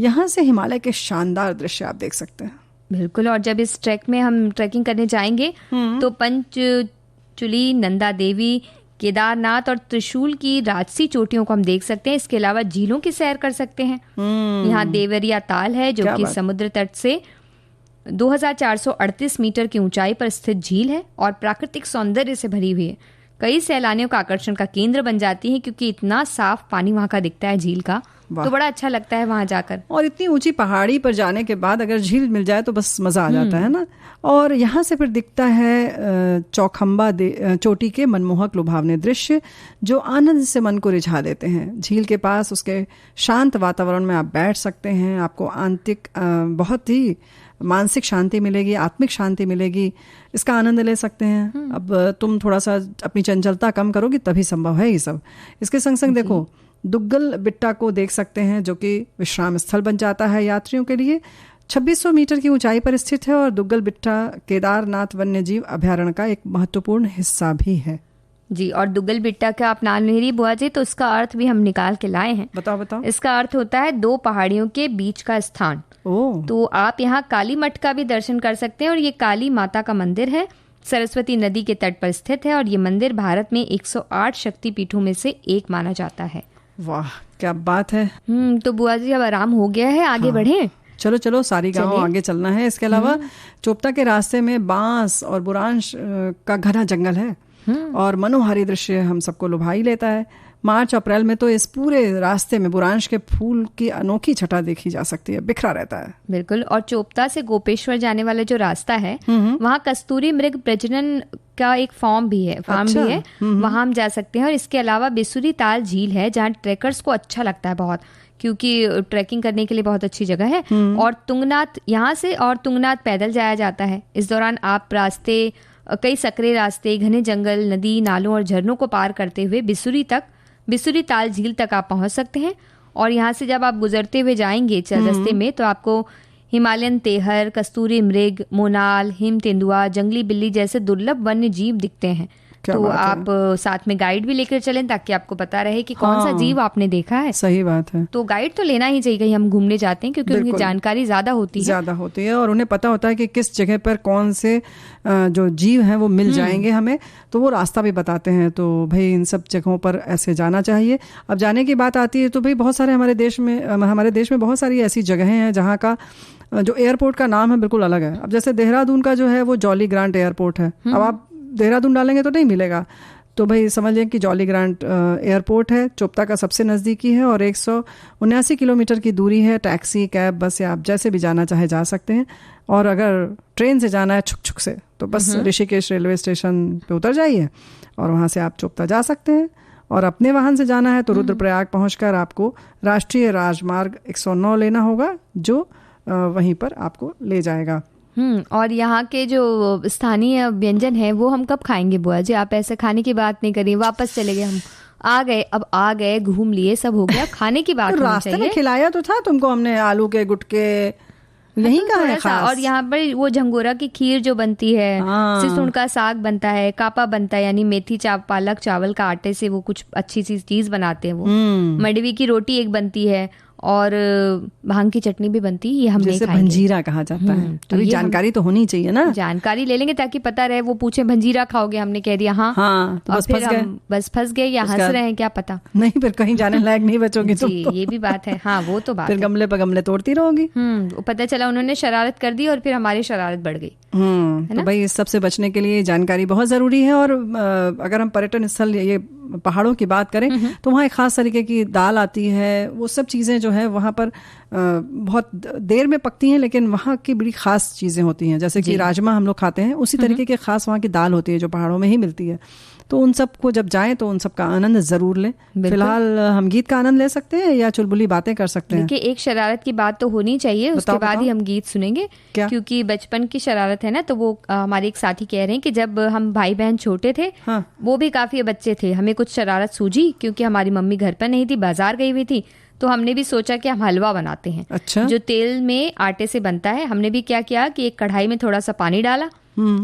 यहाँ से हिमालय के शानदार दृश्य आप देख सकते हैं। बिल्कुल। और जब इस ट्रैक में हम ट्रैकिंग करने जाएंगे तो पंचचूली, नंदा देवी, केदारनाथ और त्रिशूल की राजसी चोटियों को हम देख सकते हैं। इसके अलावा झीलों की सैर कर सकते हैं। यहाँ देवरिया ताल है, जो कि समुद्र तट से 2438 मीटर की ऊंचाई पर स्थित झील है और प्राकृतिक सौंदर्य से भरी हुई है। कई सैलानियों का आकर्षण का केंद्र बन जाती है, क्योंकि इतना साफ पानी वहाँ का दिखता है झील का, तो बड़ा अच्छा लगता है वहाँ जाकर। और इतनी ऊंची पहाड़ी पर जाने के बाद अगर झील मिल जाए तो बस मजा आ जाता है ना। और यहाँ से फिर दिखता है चौखंबा चोटी के मनमोहक लुभावने दृश्य, जो आनंद से मन को रिझा देते हैं। झील के पास उसके शांत वातावरण में आप बैठ सकते हैं, आपको आंतरिक बहुत ही मानसिक शांति मिलेगी, आत्मिक शांति मिलेगी, इसका आनंद ले सकते हैं। अब तुम थोड़ा सा अपनी चंचलता कम करोगी तभी संभव है ये सब। इसके संग संग देखो दुग्गल बिट्टा को देख सकते हैं, जो कि विश्राम स्थल बन जाता है यात्रियों के लिए। 2600 मीटर की ऊंचाई पर स्थित है और दुग्गल बिट्टा केदारनाथ वन्यजीव अभयारण्य का एक महत्वपूर्ण हिस्सा भी है जी। और दुग्गल बिट्टा का आप नाम ले रही बुआ जी, तो इसका अर्थ भी हम निकाल के लाए हैं। बताओ। इसका अर्थ होता है 2 पहाड़ियों के बीच का स्थान। तो आप यहाँ काली मठ का भी दर्शन कर सकते हैं, और ये काली माता का मंदिर है, सरस्वती नदी के तट पर स्थित है। और ये मंदिर भारत में 108 शक्तिपीठों में से एक माना जाता है। वाह क्या बात है। तो बुआ जी अब आराम हो गया है, आगे बढ़े। चलो सारी गांव आगे चलना है। इसके अलावा चोपता के रास्ते में बांस और बुरांश का घना जंगल है, और मनोहारी दृश्य हम सबको लुभा ही लेता है। मार्च अप्रैल में तो इस पूरे रास्ते में बुरांश के फूल की अनोखी छटा देखी जा सकती है, बिखरा रहता है। बिल्कुल। और चोपता से गोपेश्वर जाने वाला जो रास्ता है, वहाँ कस्तूरी मृग प्रजनन का एक फार्म भी है, वहाँ हम जा सकते हैं। और इसके अलावा बिसुरी ताल झील है, जहाँ ट्रैकर्स को अच्छा लगता है बहुत, क्योंकि ट्रैकिंग करने के लिए बहुत अच्छी जगह है। और तुंगनाथ यहाँ से और तुंगनाथ पैदल जाया जाता है। इस दौरान आप कई सकरे रास्ते, घने जंगल, नदी, नालों और झरनों को पार करते हुए बिसुरी ताल झील तक आप पहुंच सकते हैं। और यहाँ से जब आप गुजरते हुए जाएंगे रास्ते में, तो आपको हिमालयन तेहर, कस्तूरी मृग, मोनाल, हिम तेंदुआ, जंगली बिल्ली जैसे दुर्लभ वन्य जीव दिखते हैं। तो आप साथ में गाइड भी लेकर चलें, ताकि आपको पता रहे कि कौन सा जीव आपने देखा है। सही बात है। तो गाइड तो लेना ही चाहिए कहीं हम घूमने जाते हैं, क्योंकि उनकी जानकारी ज्यादा होती है और उन्हें पता होता है कि किस जगह पर कौन से जो जीव हैं वो मिल जाएंगे हमें, तो वो रास्ता भी बताते हैं। तो भाई इन सब जगहों पर ऐसे जाना चाहिए। अब जाने की बात आती है तो भाई बहुत सारे हमारे देश में बहुत सारी ऐसी जगहें हैं जहाँ का जो एयरपोर्ट का नाम है बिल्कुल अलग है। अब जैसे देहरादून का जो है वो जॉली ग्रांट एयरपोर्ट है। अब आप देहरादून डालेंगे तो नहीं मिलेगा, तो भाई समझ लें कि जॉली ग्रांट एयरपोर्ट है, चोपता का सबसे नज़दीकी है और 179 किलोमीटर की दूरी है। टैक्सी, कैब, बस या आप जैसे भी जाना चाहे जा सकते हैं। और अगर ट्रेन से जाना है छुक से, तो बस ऋषिकेश रेलवे स्टेशन पे उतर जाइए और वहाँ से आप चोपता जा सकते हैं। और अपने वाहन से जाना है तो रुद्रप्रयाग पहुँचकर आपको राष्ट्रीय राजमार्ग 109 लेना होगा, जो वहीं पर आपको ले जाएगा। और यहाँ के जो स्थानीय व्यंजन है वो हम कब खाएंगे बुआ जी? आप ऐसे खाने की बात नहीं करिए, वापस चले गए हम। आ गए घूम लिए, सब हो गया, खाने की बात तो होनी रास्ते चाहिए। में खिलाया तो था तुमको हमने, आलू के गुटके, यही कहा है खास। और यहाँ पर वो झंगोरा की खीर जो बनती है, सिसुन का साग बनता है, कापा बनता है, यानी मेथी पालक चावल का आटे से वो कुछ अच्छी सी चीज बनाते हैं वो। मडवी की रोटी एक बनती है, और भांग की चटनी भी बनती है, ये हम नहीं खाएंगे। भंजीरा कहा जाता है। तो अभी जानकारी तो होनी चाहिए ना, जानकारी ले लेंगे ताकि पता रहे। वो पूछे भंजीरा खाओगे, हमने कह दिया हाँ, तो और फिर हम बस फंस गए या हंस रहे हैं, क्या पता। नहीं, फिर कहीं जाने लायक नहीं बचोगी तुम तो। ये भी बात है। हाँ, वो तो बात फिर गमले पर गमले तोड़ती रहोगी। पता चला उन्होंने शरारत कर दी और फिर हमारी शरारत बढ़ गई। तो भाई इस सब से बचने के लिए जानकारी बहुत जरूरी है। और अगर हम पर्यटन स्थल ये पहाड़ों की बात करें तो वहाँ एक खास तरीके की दाल आती है, वो सब चीज़ें जो है वहाँ पर बहुत देर में पकती हैं, लेकिन वहाँ की बड़ी खास चीज़ें होती हैं। जैसे कि राजमा हम लोग खाते हैं, उसी तरीके के खास वहाँ की दाल होती है जो पहाड़ों में ही मिलती है। तो उन सब को जब जाएं तो उन सब का आनंद जरूर लें। फिलहाल हम गीत का आनंद ले सकते हैं या चुलबुली बातें कर सकते हैं। देखिए, एक शरारत की बात तो होनी चाहिए, उसके बाद ही हम गीत सुनेंगे। क्योंकि बचपन की शरारत है ना, तो वो हमारे एक साथी कह रहे हैं कि जब हम भाई बहन छोटे थे, वो भी काफी बच्चे थे, हमें कुछ शरारत सूझी, क्योंकि हमारी मम्मी घर पर नहीं थी, बाजार गई हुई थी। तो हमने भी सोचा कि हम हलवा बनाते हैं। अच्छा। जो तेल में आटे से बनता है। हमने भी क्या किया कि एक कढ़ाई में थोड़ा सा पानी डाला,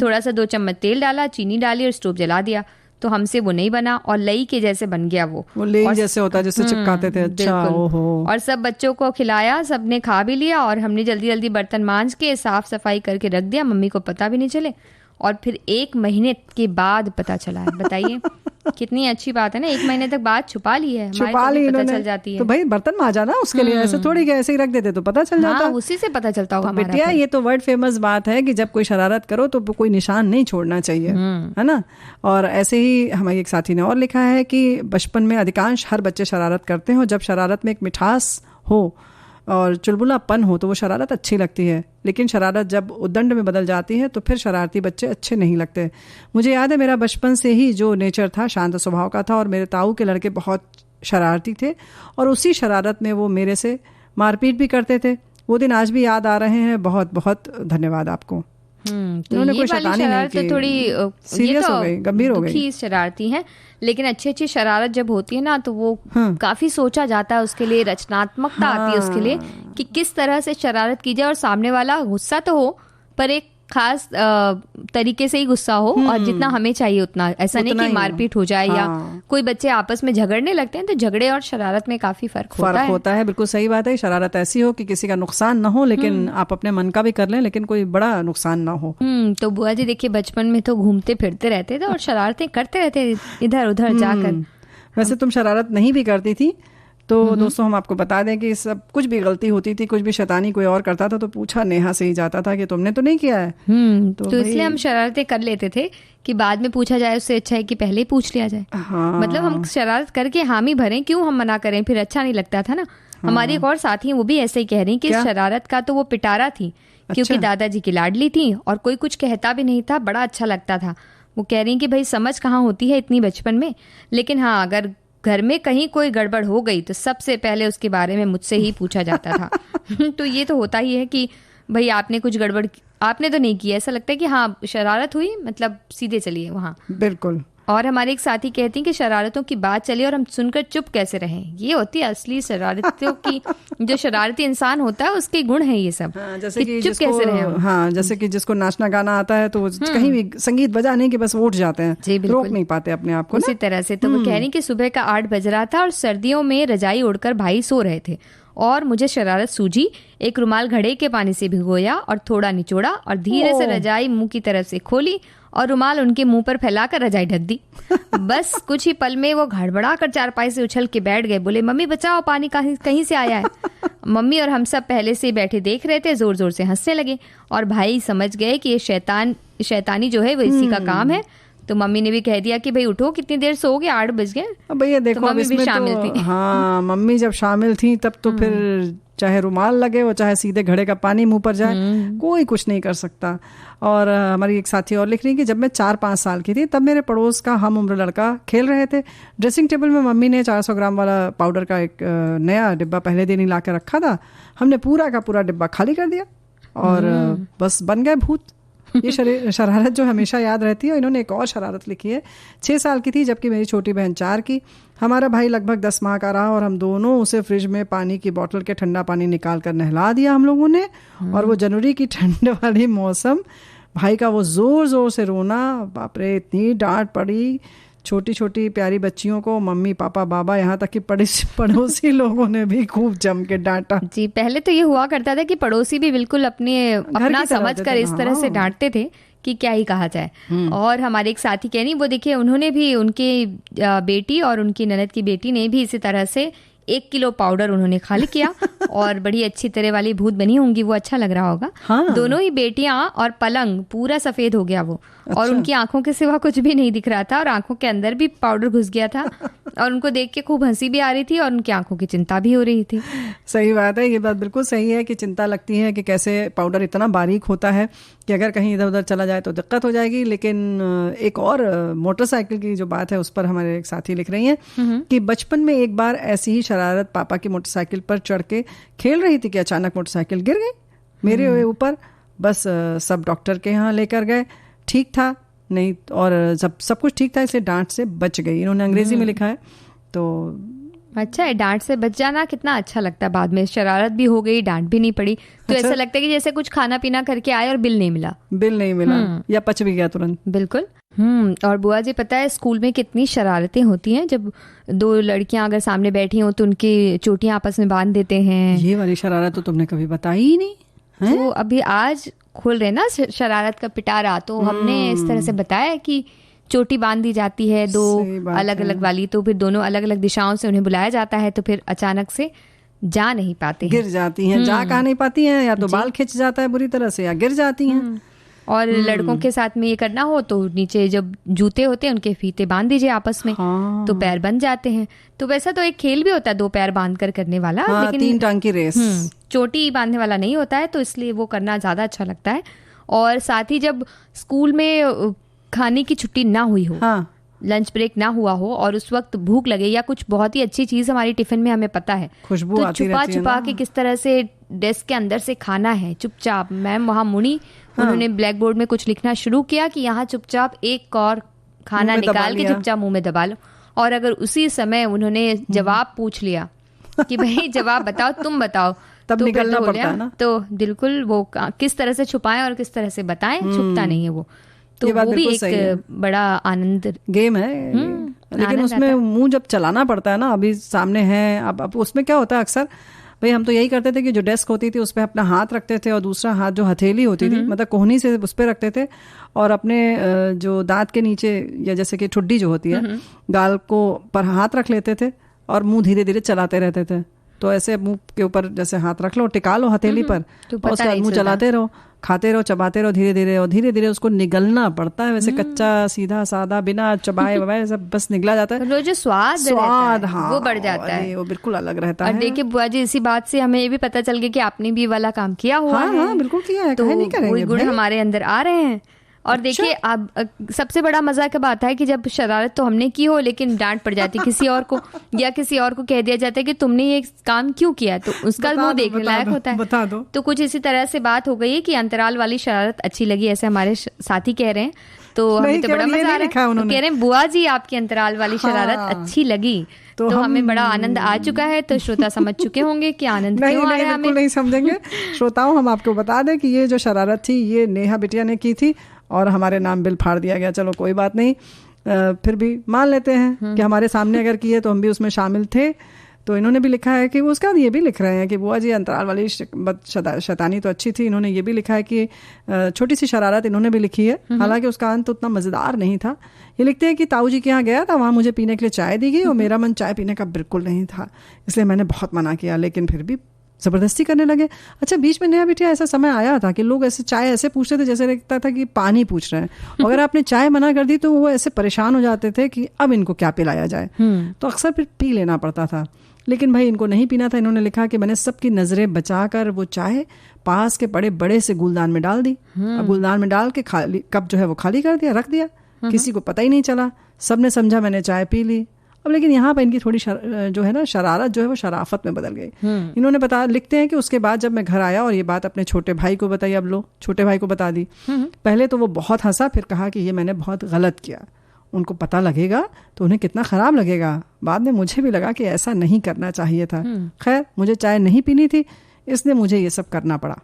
थोड़ा सा 2 चम्मच तेल डाला, चीनी डाली और स्टोव जला दिया। तो हमसे वो नहीं बना और लई के जैसे बन गया वो लई जैसे होता है, जैसे चिपकाते थे। अच्छा, ओहो। और सब बच्चों को खिलाया, सबने खा भी लिया, और हमने जल्दी जल्दी बर्तन मांज के साफ सफाई करके रख दिया, मम्मी को पता भी नहीं चले। और फिर 1 महीने के बाद पता चला है। बताइए कितनी अच्छी बात है ना, 1 महीने तक बात छुपा ली है, छुपा ली पता चल जाती है। तो भाई बर्तन मांजा ना उसके लिए, ऐसे थोड़ी कि ऐसे ही रख देते तो पता चल जाता। हाँ, उसी से पता चलता होगा। बेटिया, ये तो वर्ल्ड फेमस बात है कि जब कोई शरारत करो तो कोई निशान नहीं छोड़ना चाहिए, है ना। और ऐसे ही हमारे एक साथी ने और लिखा है कि बचपन में अधिकांश हर बच्चे शरारत करते हैं, और जब शरारत में एक मिठास हो और चुलबुलापन हो तो वो शरारत अच्छी लगती है, लेकिन शरारत जब उद्दंड में बदल जाती है तो फिर शरारती बच्चे अच्छे नहीं लगते। मुझे याद है मेरा बचपन से ही जो नेचर था शांत स्वभाव का था, और मेरे ताऊ के लड़के बहुत शरारती थे, और उसी शरारत में वो मेरे से मारपीट भी करते थे। वो दिन आज भी याद आ रहे हैं। बहुत बहुत धन्यवाद आपको। तो ये वाली शरारत तो थोड़ी सीरियस हो गई, गंभीर हो गई। शरारती है, लेकिन अच्छी अच्छी शरारत जब होती है ना तो वो काफी सोचा जाता है, उसके लिए रचनात्मकता आती है उसके लिए कि किस तरह से शरारत की जाए और सामने वाला गुस्सा तो हो पर एक खास तरीके से ही गुस्सा हो, और जितना हमें चाहिए उतना। ऐसा नहीं कि मारपीट हो जाए या कोई बच्चे आपस में झगड़ने लगते हैं, तो झगड़े और शरारत में काफी फर्क होता है। बिल्कुल सही बात है। शरारत ऐसी हो कि किसी का नुकसान ना हो, लेकिन आप अपने मन का भी कर लें, लेकिन कोई बड़ा नुकसान ना हो। तो बुआ जी देखिए, बचपन में तो घूमते फिरते रहते थे और शरारतें करते रहते इधर उधर जाकर। वैसे तुम शरारत नहीं भी करती थी तो दोस्तों हम आपको बता दें कि सब कुछ भी गलती होती थी, कुछ भी शैतानी कोई और करता था तो पूछा नेहा से ही जाता था कि तुमने तो नहीं किया है। तो इसलिए हम शरारतें कर लेते थे कि बाद में पूछा जाए, उससे अच्छा है कि पहले ही पूछ लिया जाए। मतलब हम शरारत करके हामी भरें, क्यों हम मना करें, फिर अच्छा नहीं लगता था ना। हमारी एक और साथी है, वो भी ऐसे ही कह रही है कि शरारत का तो वो पिटारा थी, क्योंकि दादाजी की लाडली थी और कोई कुछ कहता भी नहीं था, बड़ा अच्छा लगता था। वो कह रही है कि भाई समझ कहाँ होती है इतनी बचपन में, लेकिन हाँ अगर घर में कहीं कोई गड़बड़ हो गई तो सबसे पहले उसके बारे में मुझसे ही पूछा जाता था। तो ये तो होता ही है कि भाई आपने कुछ गड़बड़, आपने तो नहीं किया। ऐसा लगता है कि हाँ शरारत हुई, मतलब सीधे चलिए वहाँ। बिल्कुल। और हमारे एक साथी कहती हैं कि शरारतों की बात चली और हम सुनकर चुप कैसे रहें। ये होती है असली शरारतों की, जो शरारती इंसान होता है उसके गुण है ये सब। जैसे कि चुप कैसे रहें। हाँ, जैसे कि जिसको नाचना गाना आता है तो कहीं भी संगीत बजा नहीं कि बस उठ जाते हैं, रोक नहीं पाते अपने आप को। उसी तरह से तो वो कह रही कि सुबह का 8 बज रहा था और सर्दियों में रजाई ओढ़कर भाई सो रहे थे और मुझे शरारत सूझी। एक रुमाल घड़े के पानी से भिगोया और थोड़ा निचोड़ा और धीरे से रजाई मुंह की तरफ से खोली और रुमाल उनके मुंह पर फैलाकर रजाई ढक दी। बस कुछ ही पल में वो घड़बड़ा कर चारपाई से उछल के बैठ गए। बोले मम्मी बचाओ, पानी कहीं से आया है। मम्मी और हम सब पहले से बैठे देख रहे थे, जोर जोर से हंसने लगे और भाई समझ गए कि ये शैतानी जो है वो इसी का काम है। तो मम्मी ने भी कह दिया कि भाई उठो, कितनी देर सोओगे, 8 बज गए। भैया देखो तो मम्मी भी शामिल थी। हाँ, मम्मी जब शामिल थी तब तो फिर चाहे रुमाल लगे वो चाहे सीधे घड़े का पानी मुंह पर जाए, कोई कुछ नहीं कर सकता। और हमारी एक साथी और लिख रही है कि जब मैं 4-5 साल की थी तब मेरे पड़ोस का हम उम्र लड़का खेल रहे थे। ड्रेसिंग टेबल में मम्मी ने 400 ग्राम वाला पाउडर का एक नया डिब्बा पहले दिन ही ला के रखा था। हमने पूरा का पूरा डिब्बा खाली कर दिया। और बस बन गए भूत। ये शरारत जो हमेशा याद रहती है। इन्होंने एक और शरारत लिखी है। 6 साल की थी जबकि मेरी छोटी बहन 4 की। हमारा भाई लगभग 10 माह का रहा और हम दोनों उसे फ्रिज में पानी की बोतल के ठंडा पानी निकाल कर नहला दिया हम लोगों ने। और वो जनवरी की ठंड वाली मौसम, भाई का वो जोर जोर से रोना, बाप रे इतनी डांट पड़ी छोटी छोटी प्यारी बच्चियों को, मम्मी पापा बाबा, यहाँ तक कि पड़ोसी लोगों ने भी खूब जम के डांटा। जी, पहले तो ये हुआ करता था कि पड़ोसी भी बिल्कुल अपना समझ कर इस तरह से डांटते थे कि क्या ही कहा जाए। और हमारे एक साथी कहनी, वो देखिए उन्होंने भी, उनकी बेटी और उनकी ननद की बेटी ने भी इसी तरह से 1 किलो पाउडर उन्होंने खाली किया और बड़ी अच्छी तरह वाली भूत बनी होंगी, वो अच्छा लग रहा होगा। हाँ। दोनों ही बेटियां और पलंग पूरा सफेद हो गया वो। अच्छा। और उनकी आंखों के सिवा कुछ भी नहीं दिख रहा था और आंखों के अंदर भी पाउडर घुस गया था और उनको देख के खूब हंसी भी आ रही थी और उनकी आंखों की चिंता भी हो रही थी। सही बात है, ये बात बिल्कुल सही है कि चिंता लगती है कि कैसे पाउडर इतना बारीक होता है कि अगर कहीं इधर उधर चला जाए तो दिक्कत हो जाएगी। लेकिन एक और मोटरसाइकिल की जो बात है उस पर हमारे एक साथी लिख रही हैं कि बचपन में एक बार ऐसी ही शरारत, पापा की मोटरसाइकिल पर चढ़ के खेल रही थी कि अचानक मोटरसाइकिल गिर गई मेरे ऊपर। बस सब डॉक्टर के यहाँ लेकर गए, ठीक था नहीं, और जब सब कुछ ठीक था इसलिए डांट से बच गई। इन्होंने अंग्रेजी में लिखा है। तो अच्छा है, डांट से बच जाना कितना अच्छा लगता है। बाद में शरारत भी हो गई, डांट भी नहीं पड़ी, तो अच्छा? ऐसा लगता है कि जैसे कुछ खाना पीना करके आए और बिल नहीं मिला या पच भी गया तुरंत। बिल्कुल। और बुआ जी पता है स्कूल में कितनी शरारतें होती हैं। जब 2 लड़कियां अगर सामने बैठी हों तो उनकी चोटियां आपस में बांध देते हैं। ये वाली शरारत तो तुमने कभी बताई ही नहीं है? तो अभी आज खोल रहे ना शरारत का पिटारा, तो हमने इस तरह से बताया कि चोटी बांध दी जाती है 2 अलग अलग वाली, तो फिर दोनों अलग अलग दिशाओं से उन्हें बुलाया जाता है, तो फिर अचानक से जा नहीं पाते हैं, गिर जाती हैं। जा कहाँ नहीं पाती हैं, या तो बाल खिंच जाता है बुरी तरह से या गिर जाती हैं। और लड़कों के साथ में ये करना हो तो नीचे जब जूते होते हैं उनके फीते बांध दीजिए आपस में। हाँ। तो पैर बन जाते हैं। तो वैसा तो एक खेल भी होता है 2 पैर बांध कर करने वाला। हाँ, लेकिन 3 टांग की रेस, चोटी बांधने वाला नहीं होता है, तो इसलिए वो करना ज्यादा अच्छा लगता है। और साथ ही जब स्कूल में खाने की छुट्टी ना हुई हो, हाँ, लंच ब्रेक ना हुआ हो और उस वक्त भूख लगे या कुछ बहुत ही अच्छी चीज हमारी टिफिन में हमें पता है, खुशबू तो आती छुपा के किस तरह से डेस्क के अंदर से खाना है चुपचाप। मैम वहाँ मुनी, उन्होंने ब्लैक बोर्ड में कुछ लिखना शुरू किया कि यहाँ चुपचाप एक और खाना निकाल के चुपचाप मुंह में दबा लो। और अगर उसी समय उन्होंने जवाब पूछ लिया कि भाई जवाब बताओ, तुम बताओ, तब तो निकलना पड़ता है ना। तो बिल्कुल वो किस तरह से छुपाएं और किस तरह से बताएं, छुपता नहीं है वो। तो वो भी एक बड़ा आनंद गेम है। लेकिन उसमें मुंह जब चलाना पड़ता है ना, अभी सामने है, अब उसमें क्या होता है अक्सर, भाई हम तो यही करते थे कि जो डेस्क होती थी उस पर अपना हाथ रखते थे और दूसरा हाथ जो हथेली होती थी, मतलब कोहनी से उस पर रखते थे और अपने जो दांत के नीचे या जैसे कि ठुड्डी जो होती है गाल को पर हाथ रख लेते थे और मुंह धीरे धीरे चलाते रहते थे। तो ऐसे मुंह के ऊपर जैसे हाथ रख लो, टिका लो हथेली पर, और उसका मुंह चलाते रहो, खाते रहो, चबाते रहो धीरे धीरे, और धीरे धीरे उसको निगलना पड़ता है। वैसे कच्चा सीधा सादा बिना चबाए वबाए सब बस निगला जाता है। तो जो स्वाद हाँ, वो बढ़ जाता है, वो बिल्कुल अलग रहता है। और देखिए बुआ जी, इसी बात से हमें ये भी पता चल गया कि आपने भी वाला काम किया हुआ है। हाँ, बिल्कुल किया है, तो वही गुण हमारे अंदर आ रहे हैं। और देखिए अब सबसे बड़ा मजा कब आता है कि जब शरारत तो हमने की हो लेकिन डांट पड़ जाती किसी और को, या किसी और को कह दिया जाता है कि तुमने ये काम क्यों किया, तो उसका मुंह देखने लायक होता है। बता दो। तो कुछ इसी तरह से बात हो गई है कि अंतराल वाली शरारत अच्छी लगी, ऐसे हमारे साथी कह रहे हैं। तो हमें तो बड़ा मजा आ रहा है, तो कह रहे हैं बुआ जी आपकी अंतराल वाली शरारत अच्छी लगी। तो हमें बड़ा आनंद आ चुका है। तो श्रोता समझ चुके होंगे कि आनंद क्यों आ रहा है हमें। नहीं समझेंगे श्रोताओं, हम आपको बता दें कि ये जो शरारत थी ये नेहा बिटिया ने की थी और हमारे नाम बिल फाड़ दिया गया। चलो कोई बात नहीं, फिर भी मान लेते हैं कि हमारे सामने अगर किए तो हम भी उसमें शामिल थे। तो इन्होंने भी लिखा है कि वो उसका ये भी लिख रहे हैं कि बुआ जी अंतराल वाली शैतानी तो अच्छी थी। इन्होंने ये भी लिखा है कि छोटी सी शरारत इन्होंने भी लिखी है, हालांकि उसका अंत उतना मज़ेदार नहीं था। ये लिखते हैं कि ताऊ जी के यहाँ गया था, वहाँ मुझे पीने के लिए चाय दी गई और मेरा मन चाय पीने का बिल्कुल नहीं था, इसलिए मैंने बहुत मना किया, लेकिन फिर भी ज़बरदस्ती करने लगे। अच्छा, बीच में नया बिटिया ऐसा समय आया था कि लोग ऐसे चाय ऐसे पूछते थे जैसे लगता था कि पानी पूछ रहे हैं। अगर आपने चाय मना कर दी तो वो ऐसे परेशान हो जाते थे कि अब इनको क्या पिलाया जाए, तो अक्सर फिर पी लेना पड़ता था। लेकिन भाई इनको नहीं पीना था। इन्होंने लिखा कि मैंने सबकी नज़रें बचाकर वो चाय पास के बड़े से गुलदान में डाल दी और गुलदान में डाल के खाली कप जो है वो खाली कर दिया, रख दिया, किसी को पता ही नहीं चला। सबने समझा मैंने चाय पी ली अब लेकिन यहाँ पर इनकी थोड़ी जो है ना शरारत जो है वो शराफत में बदल गई। इन्होंने लिखते हैं कि उसके बाद जब मैं घर आया और ये बात अपने छोटे भाई को बताई, अब लो छोटे भाई को बता दी। पहले तो वो बहुत हंसा, फिर कहा कि ये मैंने बहुत गलत किया, उनको पता लगेगा तो उन्हें कितना खराब लगेगा। बाद में मुझे भी लगा कि ऐसा नहीं करना चाहिए था। खैर मुझे चाय नहीं पीनी थी, इसलिए मुझे ये सब करना पड़ा।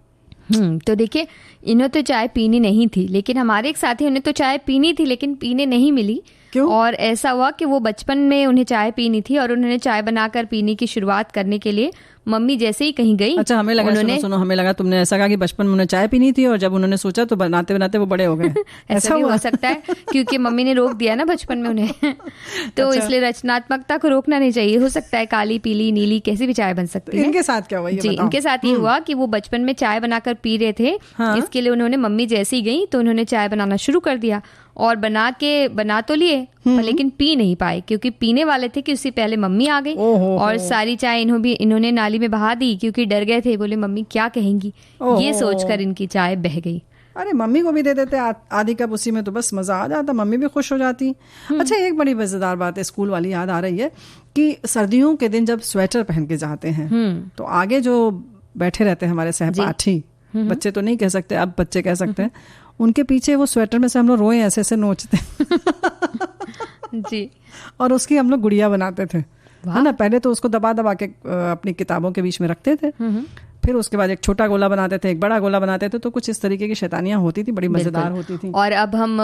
तो देखिए, इन्हें तो चाय पीनी नहीं थी, लेकिन हमारे एक साथी उन्हें तो चाय पीनी थी लेकिन पीने नहीं मिली। क्यों? और ऐसा हुआ कि वो बचपन में उन्हें चाय पीनी थी और उन्होंने चाय बनाकर पीने की शुरुआत करने के लिए मम्मी जैसे ही कहीं गई। अच्छा, हमें लगा सुनो हमें लगा तुमने ऐसा कहा कि बचपन में उन्हें चाय पीनी थी और जब उन्होंने सोचा तो बनाते बनाते वो बड़े हो गए। ऐसा भी हो सकता है क्योंकि मम्मी ने रोक दिया ना बचपन में उन्हें। तो अच्छा। इसलिए रचनात्मकता को रोकना नहीं चाहिए। हो सकता है काली पीली नीली कैसी भी चाय बन सकती है। इनके साथ क्या हुआ जी, इनके साथ ये हुआ कि वो बचपन में चाय बनाकर पी रहे थे। इसके लिए उन्होंने मम्मी जैसी गई तो उन्होंने चाय बनाना शुरू कर दिया और बना तो लिए लेकिन पी नहीं पाए, क्योंकि पीने वाले थे कि उससे पहले मम्मी आ गई और सारी चाय इन्होंने नाली में बहा दी, क्योंकि डर गए थे, बोले मम्मी क्या कहेंगी, ये सोचकर इनकी चाय बह गई। अरे मम्मी को भी दे देते आधी कप, उसी में तो बस मजा आ जाता, मम्मी भी खुश हो जाती। अच्छा, एक बड़ी मजेदार बात है, स्कूल वाली याद आ रही है कि सर्दियों के दिन जब स्वेटर पहन के जाते हैं तो आगे जो बैठे रहते हैं हमारे सहपाठी, बच्चे तो नहीं कह सकते, अब बच्चे कह सकते हैं, उनके पीछे वो स्वेटर में से हम लोग रोए ऐसे ऐसे नोचते जी, और उसकी हम लोग गुड़िया बनाते थे, है ना। पहले तो उसको दबा दबा के अपनी किताबों के बीच में रखते थे, फिर उसके बाद एक छोटा गोला बनाते थे, एक बड़ा गोला बनाते थे। तो कुछ इस तरीके की शैतानियां होती थी, बड़ी मजेदार होती थी। और अब हम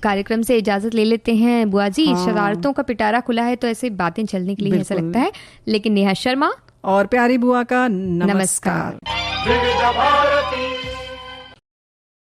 कार्यक्रम से इजाजत ले लेते हैं बुआ जी। शरारतों का पिटारा खुला है तो ऐसे बातें चलने के लिए ऐसा लगता है, लेकिन नेहा शर्मा और प्यारी बुआ का नमस्कार।